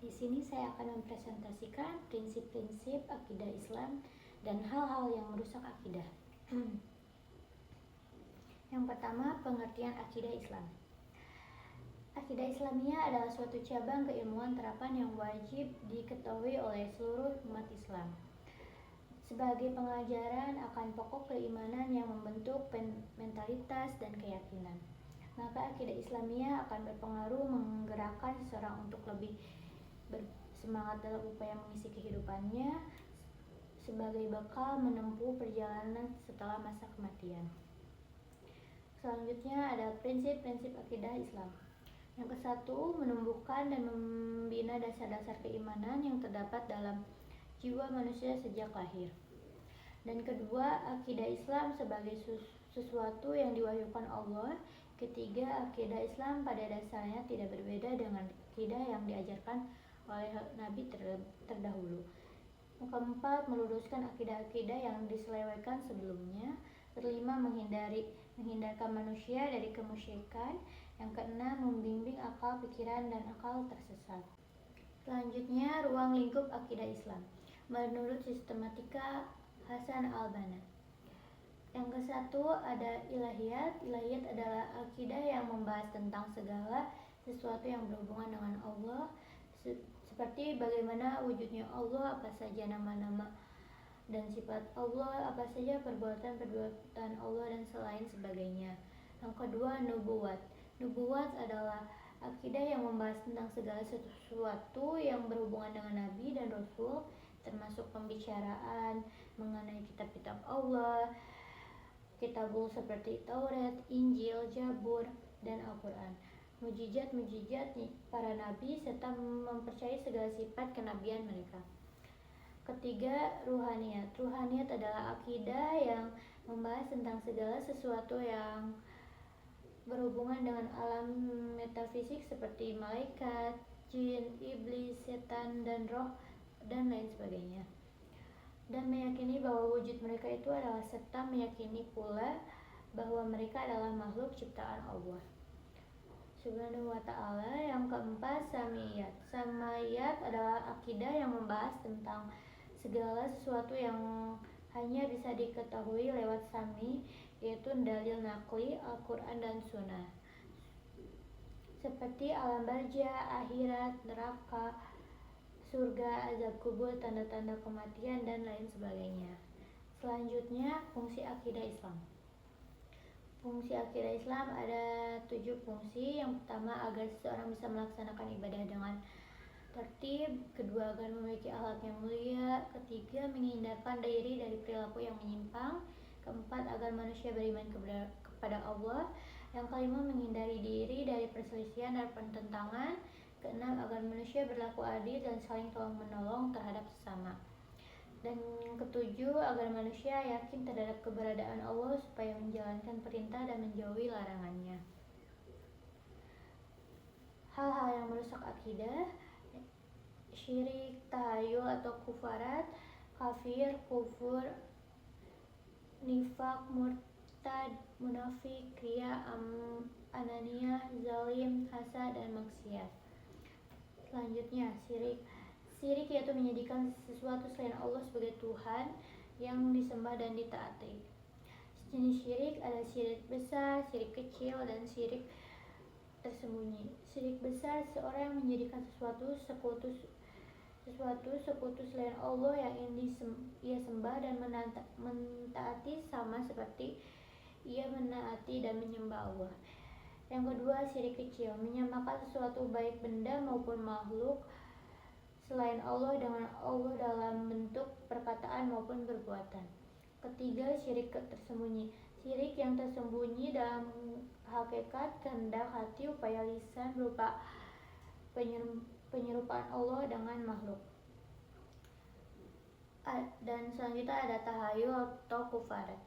Di sini saya akan mempresentasikan prinsip-prinsip akidah Islam dan hal-hal yang merusak akidah. Yang pertama, pengertian akidah Islam. Akidah Islamiyah adalah suatu cabang keilmuan terapan yang wajib diketahui oleh seluruh umat Islam sebagai pengajaran akan pokok keimanan yang membentuk mentalitas dan keyakinan. Maka akidah Islamiyah akan berpengaruh menggerakkan seseorang untuk lebih bersemangat dalam upaya mengisi kehidupannya sebagai bekal menempuh perjalanan setelah masa kematian. Selanjutnya ada prinsip-prinsip akidah Islam. Yang ke-1, menumbuhkan dan membina dasar-dasar keimanan yang terdapat dalam jiwa manusia sejak lahir. Dan kedua, akidah Islam sebagai sesuatu yang diwahyukan Allah. Ketiga, akidah Islam pada dasarnya tidak berbeda dengan akidah yang diajarkan oleh Nabi terdahulu. Keempat, meluruskan akidah-akidah yang diselewengkan sebelumnya. Kelima, menghindarkan manusia dari kemusyrikan. Yang keenam, membimbing akal, pikiran, dan akal tersesat. Selanjutnya, ruang lingkup akidah Islam. Menurut sistematika Hasan al-Banna. Yang ke-1 ada ilahiyat. Ilahiyat adalah akidah yang membahas tentang segala sesuatu yang berhubungan dengan Allah, seperti bagaimana wujudnya Allah, apa saja nama-nama dan sifat Allah, apa saja perbuatan-perbuatan Allah, dan selain sebagainya. Yang kedua, nubuwat. Nubuwat adalah akidah yang membahas tentang segala sesuatu yang berhubungan dengan Nabi dan Rasul, termasuk pembicaraan mengenai kitab-kitab Allah, kitabul seperti Taurat, Injil, Zabur, dan Al-Quran, mujizat-mujizat para nabi, serta mempercayai segala sifat kenabian mereka. Ketiga, ruhaniyat. Ruhaniyat adalah akidah yang membahas tentang segala sesuatu yang berhubungan dengan alam metafisik seperti malaikat, jin, iblis, setan, dan roh, dan lain sebagainya, dan meyakini bahwa wujud mereka itu adalah, serta meyakini pula bahwa mereka adalah makhluk ciptaan Allah Subhanahu wa ta'ala. Yang keempat, samiyat. Samiyat adalah akidah yang membahas tentang segala sesuatu yang hanya bisa diketahui lewat sami, yaitu dalil nakli, Al-Quran dan Sunnah, seperti alam barzah, akhirat, neraka, surga, azab kubur, tanda-tanda kematian, dan lain sebagainya. Selanjutnya, fungsi akidah Islam. Fungsi akidah Islam ada 7 fungsi. Yang pertama, agar seseorang bisa melaksanakan ibadah dengan tertib. Kedua, agar memiliki akhlak yang mulia. Ketiga, menghindarkan diri dari perilaku yang menyimpang. Keempat, agar manusia beriman kepada Allah. Yang kelima, menghindari diri dari perselisihan dan pertentangan. Keenam, agar manusia berlaku adil dan saling tolong-menolong terhadap sesama. Dan yang ketujuh, agar manusia yakin terhadap keberadaan Allah supaya menjalankan perintah dan menjauhi larangannya. Hal-hal yang merusak akidah: syirik, tahayul atau kufarat, kafir, kufur, nifak, murtad, munafik, riya, ananiyah, zalim, hasad, dan maksiat. Selanjutnya, syirik. Syirik yaitu menjadikan sesuatu selain Allah sebagai Tuhan yang disembah dan ditaati. Jenis syirik ada syirik besar, syirik kecil, dan syirik tersembunyi. Syirik besar, seorang yang menjadikan sesuatu sekutu selain Allah yang ia sembah dan mentaati, sama seperti ia menaati dan menyembah Allah. Yang kedua, syirik kecil, menyamakan sesuatu baik benda maupun makhluk selain Allah dengan Allah dalam bentuk perkataan maupun perbuatan. Ketiga, syirik tersembunyi. Syirik yang tersembunyi dalam hakikat kehendak hati, upaya lisan berupa penyerupaan Allah dengan makhluk. Dan selanjutnya ada tahayul atau kufarat.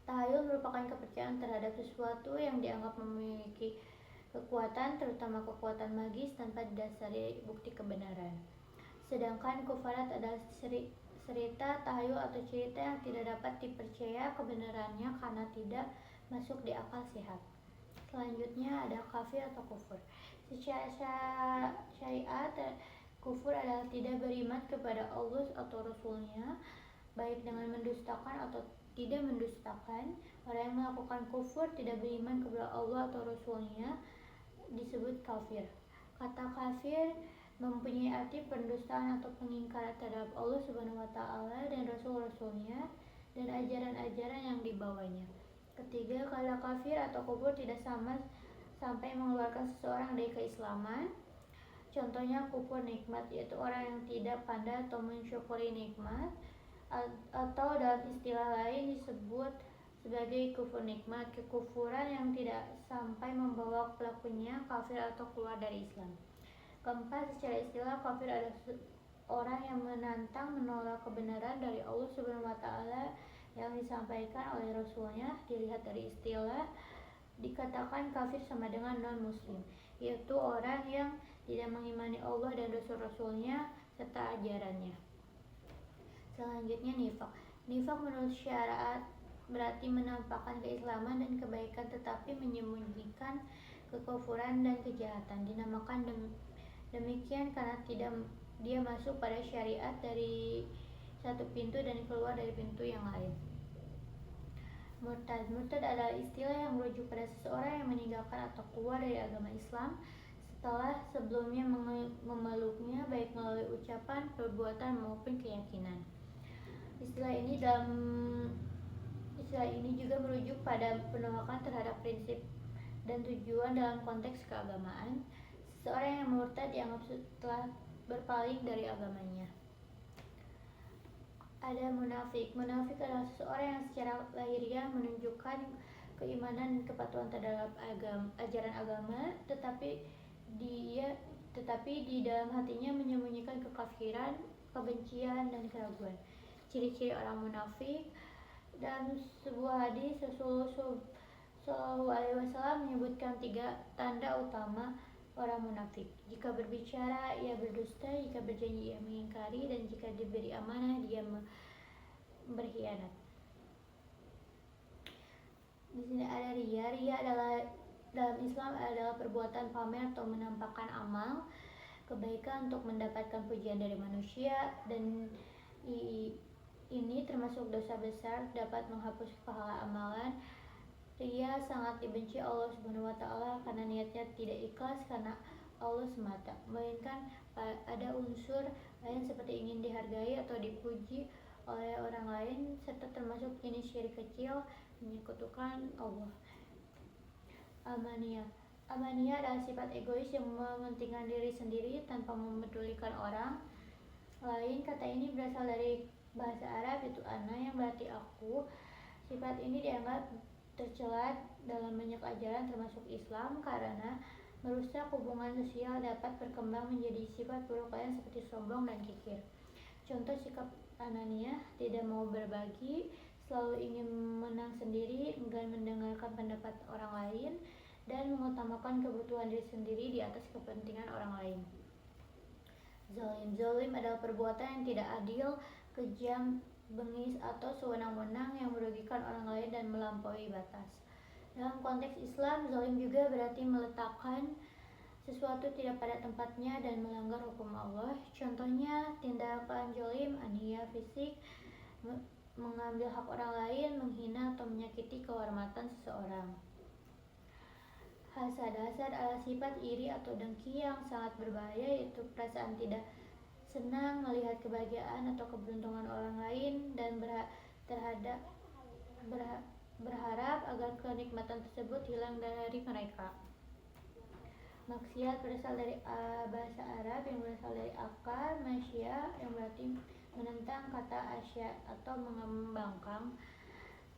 Tahayul merupakan kepercayaan terhadap sesuatu yang dianggap memiliki kekuatan, terutama kekuatan magis, tanpa didasari bukti kebenaran. Sedangkan kufarat adalah cerita, tahayul atau cerita yang tidak dapat dipercaya kebenarannya karena tidak masuk di akal sehat. Selanjutnya ada kafir atau kufur. Secara syariat, Kufur adalah tidak beriman kepada Allah atau Rasulnya, baik dengan mendustakan atau tidak mendustakan. Orang yang melakukan kufur tidak beriman kepada Allah atau Rasulnya disebut kafir. Kata kafir mempunyai arti pendustaan atau pengingkaran terhadap Allah Subhanahu wa taala dan rasul-rasulnya dan ajaran-ajaran yang dibawanya. Ketiga, kata kafir atau kufur tidak sama sampai mengeluarkan seseorang dari keislaman. Contohnya kufur nikmat, yaitu orang yang tidak pandai atau mensyukuri nikmat, atau dalam istilah lain disebut sebagai kufur nikmat, kekufuran yang tidak sampai membawa pelakunya kafir atau keluar dari Islam. Keempat, secara istilah kafir adalah orang yang menantang, menolak kebenaran dari Allah Subhanahu wa taala yang disampaikan oleh Rasulnya. Dilihat dari istilah, dikatakan kafir sama dengan non-muslim, yaitu orang yang tidak mengimani Allah dan Rasul-Rasulnya serta ajarannya. Selanjutnya nifak. Nifak menurut syariat berarti menampakkan keislaman dan kebaikan tetapi menyembunyikan kekufuran dan kejahatan. Dinamakan demikian karena dia masuk pada syariat dari satu pintu dan keluar dari pintu yang lain. Murtad. Murtad adalah istilah yang merujuk pada seseorang yang meninggalkan atau keluar dari agama Islam setelah sebelumnya memeluknya baik melalui ucapan, perbuatan maupun keyakinan. Istilah ini juga merujuk pada penolakan terhadap prinsip dan tujuan dalam konteks keagamaan. Seseorang yang murtad dianggap telah berpaling dari agamanya. Ada munafik. Munafik adalah seseorang yang secara lahiriah menunjukkan keimanan dan kepatuhan terhadap ajaran agama, tetapi di dalam hatinya menyembunyikan kekafiran, kebencian, dan keraguan. Ciri-ciri orang munafik. Dalam sebuah hadis Rasulullah SAW menyebutkan 3 tanda utama orang munafik. Jika berbicara ia berdusta, jika berjanji ia mengingkari, dan jika diberi amanah dia berkhianat. Di sini ada riya. Riya adalah dalam Islam adalah perbuatan pamer atau menampakkan amal kebaikan untuk mendapatkan pujian dari manusia, dan ini termasuk dosa besar, dapat menghapus pahala amalan. Riya sangat dibenci Allah Subhanahu wa taala karena niatnya tidak ikhlas karena Allah semata, melainkan ada unsur lain seperti ingin dihargai atau dipuji oleh orang lain, serta termasuk jenis syirik kecil menyekutukan Allah. Amaniyah adalah sifat egois yang mementingkan diri sendiri tanpa memedulikan orang lain. Kata ini berasal dari bahasa Arab, yaitu ana, yang berarti aku. Sifat ini dianggap tercela dalam banyak ajaran termasuk Islam karena merusak hubungan sosial, dapat berkembang menjadi sifat buruk lain seperti sombong dan kikir. Contoh sikap ananiyah: tidak mau berbagi, selalu ingin menang sendiri, enggan mendengarkan pendapat orang lain, dan mengutamakan kebutuhan diri sendiri di atas kepentingan orang lain. Zalim. Zalim adalah perbuatan yang tidak adil, kejam, bengis, atau sewenang-wenang yang merugikan orang lain dan melampaui batas. Dalam konteks Islam, zalim juga berarti meletakkan sesuatu tidak pada tempatnya dan melanggar hukum Allah. Contohnya tindakan zalim, aniaya fisik, mengambil hak orang lain, menghina atau menyakiti kehormatan seseorang. Hasad. Hasad adalah sifat iri atau dengki yang sangat berbahaya, yaitu perasaan tidak senang melihat kebahagiaan atau keberuntungan orang lain dan berharap agar kenikmatan tersebut hilang dari mereka. Maksiat berasal dari bahasa Arab yang berasal dari akar masya yang berarti menentang, kata asya atau mengembangkan.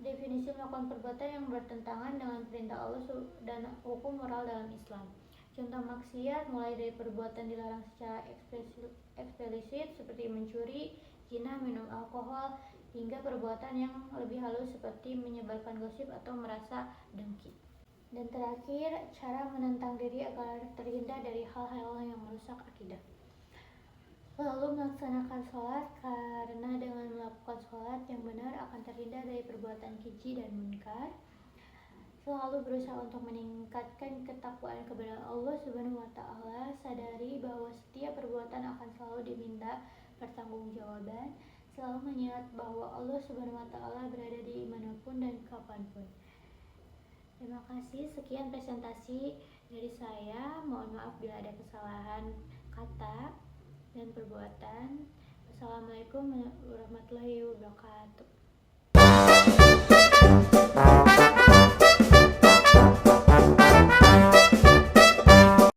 Definisi melakukan perbuatan yang bertentangan dengan perintah Allah dan hukum moral dalam Islam. Contoh maksiat mulai dari perbuatan dilarang secara eksplisit seperti mencuri, zina, minum alkohol, hingga perbuatan yang lebih halus seperti menyebarkan gosip atau merasa dengki. Dan terakhir, cara menentang diri agar terhindar dari hal-hal yang merusak akidah. Lalu melaksanakan sholat, karena dengan melakukan sholat yang benar akan terhindar dari perbuatan keji dan munkar. Selalu berusaha untuk meningkatkan ketakwaan kepada Allah Subhanahu wa taala, sadari bahwa setiap perbuatan akan selalu diminta pertanggungjawaban, selalu mengingat bahwa Allah Subhanahu wa taala berada di manapun dan kapanpun. Terima kasih, sekian presentasi dari saya. Mohon maaf bila ada kesalahan kata dan perbuatan. Wassalamualaikum warahmatullahi wabarakatuh.